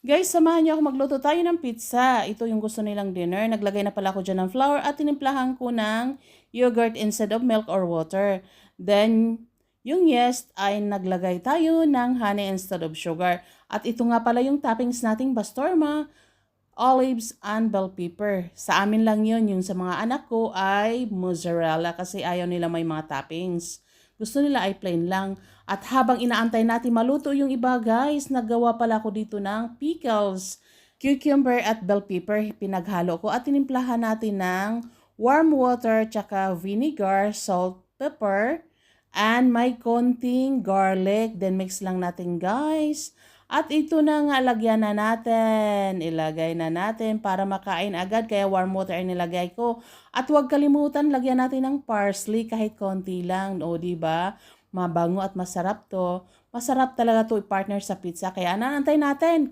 Guys, samahan niyo ako magluto tayo ng pizza. Ito yung gusto nilang dinner. Naglagay na pala ako dyan ng flour at tinimplahan ko ng yogurt instead of milk or water. Then, yung yeast ay naglagay tayo ng honey instead of sugar. At ito nga pala yung toppings nating bastorma, olives, and bell pepper. Sa amin lang yun. Yung sa mga anak ko ay mozzarella kasi ayaw nila may mga toppings. Gusto nila ay plain lang. At habang inaantay natin maluto yung iba guys, naggawa pala ako dito ng pickles, cucumber at bell pepper. Pinaghalo ko at tinimplahan natin ng warm water, tsaka vinegar, salt, pepper, and may konting garlic. Then mix lang natin guys. At ito na nga, lagyan na natin. Ilagay na natin para makain agad. Kaya warm water ay nilagay ko. At huwag kalimutan, lagyan natin ng parsley kahit konti lang. O, diba? Mabango at masarap to. Masarap talaga to i-partner sa pizza. Kaya naantay natin.